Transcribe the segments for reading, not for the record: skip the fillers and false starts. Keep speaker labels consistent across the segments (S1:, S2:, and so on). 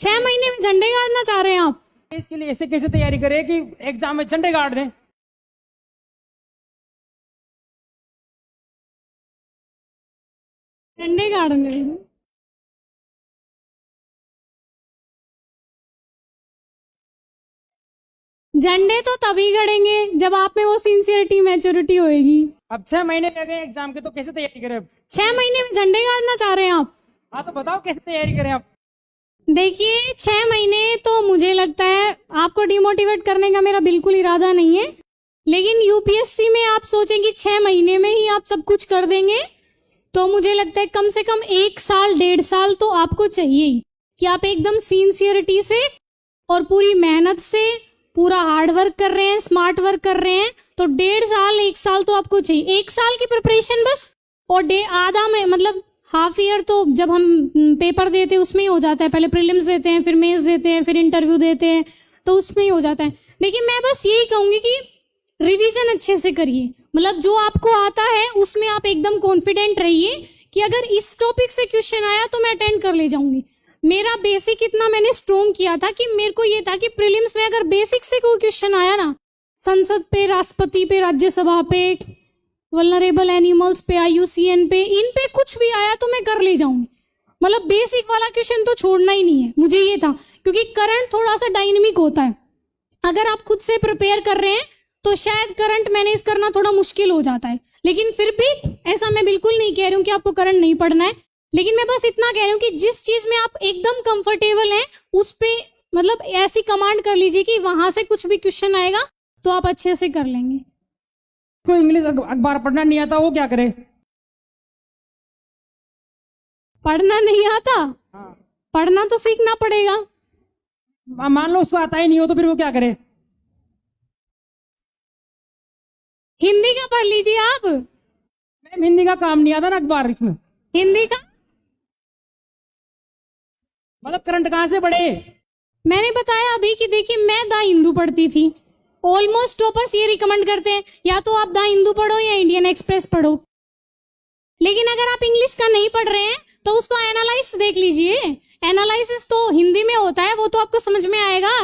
S1: 6 महीने में झंडे गाड़ना चाह रहे हैं आप?
S2: इसके लिए ऐसे कैसे तैयारी करें कि एग्जाम में झंडे गाड़ दें?
S1: झंडे गाड़ेंगे। झंडे तो तभी गड़ेंगे जब आप में वो सिंसियरिटी मैच्योरिटी होएगी।
S2: अब 6 महीने लग गए एग्जाम के, तो कैसे तैयारी करें अब?
S1: 6 महीने में झंडे गाड़ना चाह रहे हैं आप?
S2: हाँ तो बताओ कैसे तैयारी करें आप?
S1: देखिए 6 महीने तो मुझे लगता है आपको डिमोटिवेट करने का मेरा बिल्कुल इरादा नहीं है, लेकिन यूपीएससी में आप सोचें कि 6 महीने में ही आप सब कुछ कर देंगे, तो मुझे लगता है कम से कम 1 साल 1.5 साल तो आपको चाहिए ही, कि आप एकदम सिंसियरिटी से और पूरी मेहनत से पूरा हार्ड वर्क कर रहे हैं, स्मार्ट वर्क कर रहे हैं, तो 1.5 साल 1 साल तो आपको चाहिए। 1 साल की प्रिपरेशन बस, और आधा में मतलब हाफ ईयर तो जब हम पेपर देते हैं उसमें ही हो जाता है। पहले प्रीलिम्स देते हैं, फिर मेंस देते हैं, फिर इंटरव्यू देते हैं, तो उसमें ही हो जाता है। लेकिन मैं बस यही कहूंगी कि रिवीजन अच्छे से करिए, मतलब जो आपको आता है उसमें आप एकदम कॉन्फिडेंट रहिए कि अगर इस टॉपिक से क्वेश्चन आया तो मैं अटेंड कर ले जाऊंगी। मेरा बेसिक इतना मैंने स्ट्रॉन्ग किया था कि मेरे को ये था कि प्रीलिम्स में अगर बेसिक से कोई क्वेश्चन आया ना, संसद पे, राष्ट्रपति पे, राज्यसभा पे, वल्नरेबल एनिमल्स पे, IUCN पे, इन पे कुछ भी आया तो मैं कर ले जाऊंगी। मतलब बेसिक वाला क्वेश्चन तो छोड़ना ही नहीं है, मुझे ये था, क्योंकि करंट थोड़ा सा डायनेमिक होता है। अगर आप खुद से प्रिपेयर कर रहे हैं तो शायद करंट मैनेज करना थोड़ा मुश्किल हो जाता है, लेकिन फिर भी ऐसा मैं बिल्कुल नहीं कह रही हूँ कि आपको करंट नहीं पढ़ना है, लेकिन मैं बस इतना कह रही हूँ कि जिस चीज में आप एकदम कंफर्टेबल हैं उस पे मतलब ऐसी कमांड कर लीजिए कि वहां से कुछ भी क्वेश्चन आएगा तो आप अच्छे से कर लेंगे।
S2: कोई इंग्लिश अखबार पढ़ना नहीं आता, वो क्या करे?
S1: पढ़ना नहीं आता?
S2: हाँ।
S1: पढ़ना तो सीखना पड़ेगा।
S2: मान लो उसको आता ही नहीं हो तो फिर वो क्या करे?
S1: हिंदी का पढ़ लीजिए आप।
S2: मैम हिंदी का काम नहीं आता ना अखबार इसमें।
S1: हिंदी का
S2: मतलब करंट कहाँ से पढ़े?
S1: मैंने बताया अभी कि देखिए मैं द हिंदू पढ़ती थी, ऑलमोस्ट टॉपर्स ये रिकमेंड करते हैं या तो आप द हिंदू पढ़ो या इंडियन एक्सप्रेस पढ़ो। लेकिन अगर आप इंग्लिश का नहीं पढ़ रहे हैं तो उसको एनालाइसिस देख लीजिए। एनालाइसिस तो हिंदी में होता है, वो तो आपको समझ में आएगा।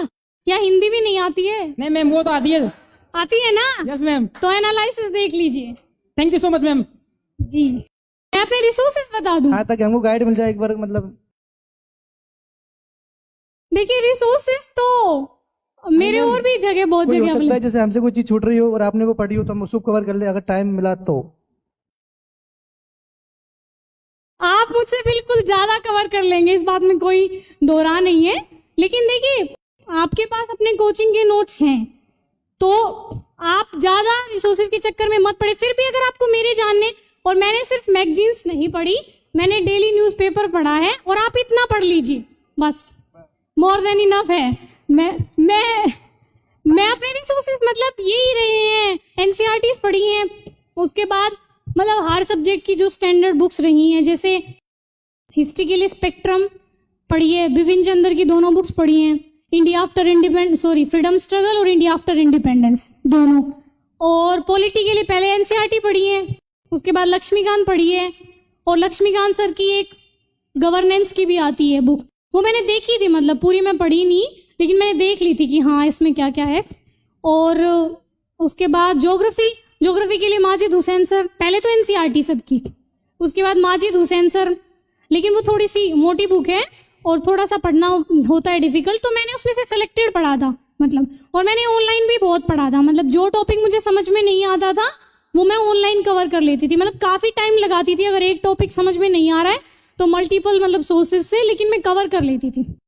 S1: या हिंदी भी नहीं आती है?
S2: नहीं मैम वो तो आती है।
S1: आती है ना?
S2: Yes ma'am.
S1: तो एनालाइसिस देख लीजिए।
S2: Thank you so much ma'am.
S1: जी मैं अपने रिसोर्सेज बता दूं?
S3: हाँ ताकि हमको गाइड मिल जाए एक बार। मतलब
S1: देखिए रिसोर्सेज तो मेरे और भी जगह बहुत
S3: कोई हो
S1: जगह
S3: सकता है जैसे हमसे कोई चीज छूट रही हो और आपने वो पढ़ी हो तो हम उसको कवर कर ले अगर टाइम मिला तो।
S1: आप मुझसे बिल्कुल ज्यादा कवर कर लेंगे, इस बात में कोई दो राह नहीं है। लेकिन देखिए आपके पास अपने कोचिंग के नोट्स हैं तो आप ज्यादा रिसोर्सेज के चक्कर में मत पड़े। फिर भी अगर आपको मेरे जानने, और मैंने सिर्फ मैगजीन्स नहीं पढ़ी, मैंने डेली न्यूज़पेपर पढ़ा है, और आप इतना पढ़ लीजिए बस, मोर देन इनफ है। मैं अपने रिसोर्सेज मतलब यही रहे हैं, NCERTs पढ़ी हैं, उसके बाद मतलब हर सब्जेक्ट की जो स्टैंडर्ड बुक्स रही हैं, जैसे हिस्ट्री के लिए स्पेक्ट्रम पढ़ी है, बिपिन चंद्र की दोनों बुक्स पढ़ी हैं, India after independence, freedom struggle और इंडिया आफ्टर इंडिपेंडेंस दोनों। और पॉलिटी के लिए पहले NCERT पढ़ी है, उसके बाद लक्ष्मीकांत पढ़ी है, और लक्ष्मीकांत सर की एक गवर्नेंस की भी आती है बुक, वो मैंने देखी थी, मतलब पूरी मैं पढ़ी नहीं लेकिन मैंने देख ली थी कि हाँ इसमें क्या क्या है। और उसके बाद ज्योग्राफी के लिए माजिद हुसैन सर, पहले तो NCERT सबकी, उसके बाद माजिद हुसैन सर, लेकिन वो थोड़ी सी मोटी बुक है और थोड़ा सा पढ़ना होता है डिफिकल्ट, तो मैंने उसमें से सेलेक्टेड पढ़ा था मतलब। और मैंने ऑनलाइन भी बहुत पढ़ा था, मतलब जो टॉपिक मुझे समझ में नहीं आता था वो मैं ऑनलाइन कवर कर लेती थी। मतलब काफ़ी टाइम लगाती थी, अगर एक टॉपिक समझ में नहीं आ रहा है तो मल्टीपल मतलब सोर्सेज से, लेकिन मैं कवर कर लेती थी।